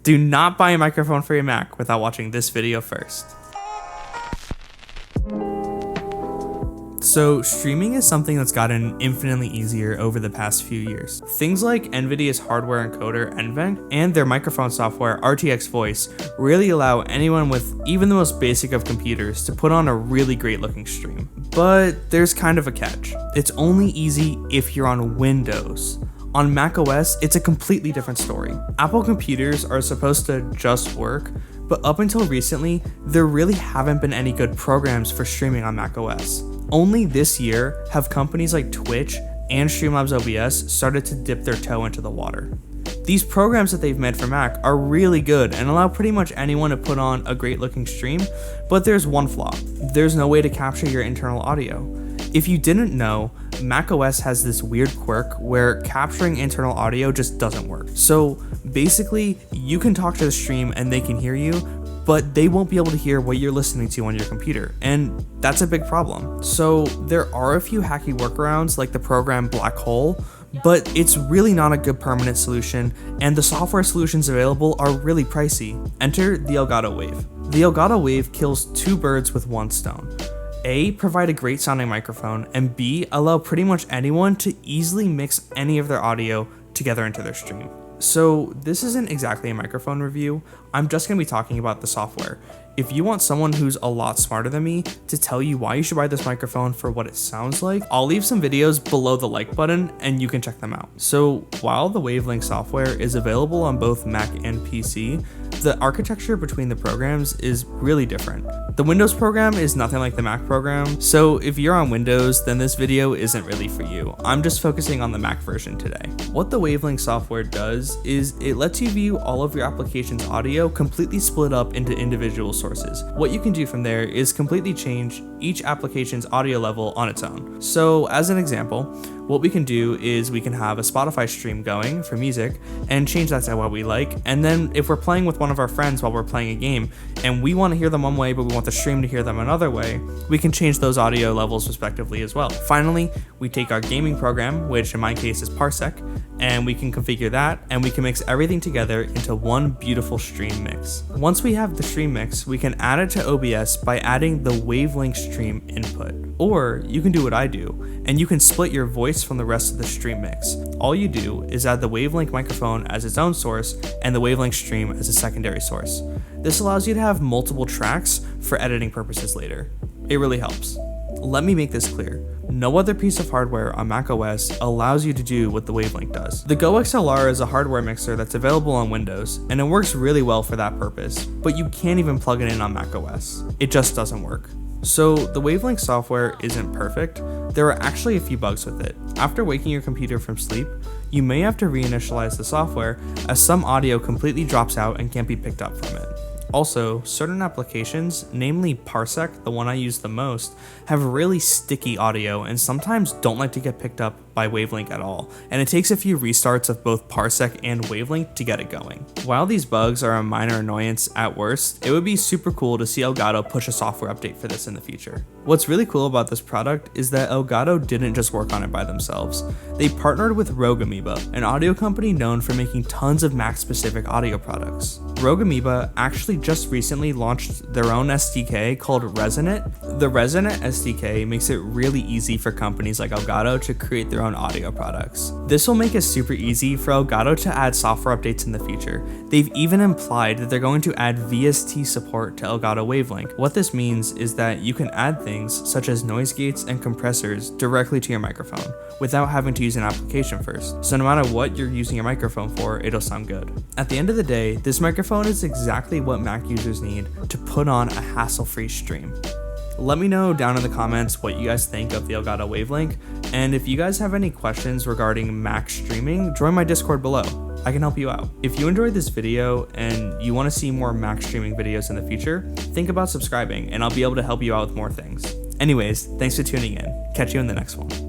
Do not buy a microphone for your Mac without watching this video first. So streaming is something that's gotten infinitely easier over the past few years. Things like NVIDIA's hardware encoder NVENC and their microphone software RTX Voice really allow anyone with even the most basic of computers to put on a really great looking stream. But there's kind of a catch. It's only easy if you're on Windows. On macOS, it's a completely different story. Apple computers are supposed to just work, but up until recently, there really haven't been any good programs for streaming on macOS. Only this year have companies like Twitch and Streamlabs OBS started to dip their toe into the water. These programs that they've made for Mac are really good and allow pretty much anyone to put on a great looking stream, but there's one flaw. There's no way to capture your internal audio. If you didn't know, macOS has this weird quirk where capturing internal audio just doesn't work. So basically, you can talk to the stream and they can hear you, but they won't be able to hear what you're listening to on your computer, and that's a big problem. So there are a few hacky workarounds like the program Black Hole, but it's really not a good permanent solution, and the software solutions available are really pricey. Enter the Elgato Wave. The Elgato Wave kills two birds with one stone. A, provide a great sounding microphone, and B, allow pretty much anyone to easily mix any of their audio together into their stream. So this isn't exactly a microphone review, I'm just going to be talking about the software. If you want someone who's a lot smarter than me to tell you why you should buy this microphone for what it sounds like, I'll leave some videos below the like button and you can check them out. So while the Wavelink software is available on both Mac and PC, the architecture between the programs is really different. The Windows program is nothing like the Mac program, so if you're on Windows, then this video isn't really for you. I'm just focusing on the Mac version today. What the Wavelink software does is it lets you view all of your application's audio completely split up into individual sources. What you can do from there is completely change each application's audio level on its own. So as an example, what we can do is we can have a Spotify stream going for music and change that to what we like. And then if we're playing with one of our friends while we're playing a game and we want to hear them one way, but we want the stream to hear them another way, we can change those audio levels respectively as well. Finally, we take our gaming program, which in my case is Parsec, and we can configure that and we can mix everything together into one beautiful stream mix. Once we have the stream mix, we can add it to OBS by adding the Wavelink stream input. Or you can do what I do, and you can split your voice from the rest of the stream mix. All you do is add the Wavelink microphone as its own source and the Wavelink stream as a secondary source. This allows you to have multiple tracks for editing purposes later. It really helps. Let me make this clear. No other piece of hardware on macOS allows you to do what the Wavelink does. The Go XLR is a hardware mixer that's available on Windows, and it works really well for that purpose, but you can't even plug it in on macOS. It just doesn't work. So the Wavelink software isn't perfect. There are actually a few bugs with it. After waking your computer from sleep, you may have to reinitialize the software as some audio completely drops out and can't be picked up from it. Also, certain applications, namely Parsec, the one I use the most, have really sticky audio and sometimes don't like to get picked up by Wavelink at all, and it takes a few restarts of both Parsec and Wavelink to get it going. While these bugs are a minor annoyance at worst, it would be super cool to see Elgato push a software update for this in the future. What's really cool about this product is that Elgato didn't just work on it by themselves. They partnered with Rogue Amoeba, an audio company known for making tons of Mac-specific audio products. Rogue Amoeba actually just recently launched their own SDK called Resonant. The Resonant SDK makes it really easy for companies like Elgato to create their own audio products. This will make it super easy for Elgato to add software updates in the future. They've even implied that they're going to add VST support to Elgato Wavelink. What this means is that you can add things such as noise gates and compressors directly to your microphone without having to use an application first. So no matter what you're using your microphone for, it'll sound good. At the end of the day, this microphone is exactly what Mac users need to put on a hassle-free stream. Let me know down in the comments what you guys think of the Elgato Wavelink, and if you guys have any questions regarding Mac streaming, join my Discord below. I can help you out. If you enjoyed this video and you want to see more Mac streaming videos in the future, think about subscribing and I'll be able to help you out with more things. Anyways, thanks for tuning in. Catch you in the next one.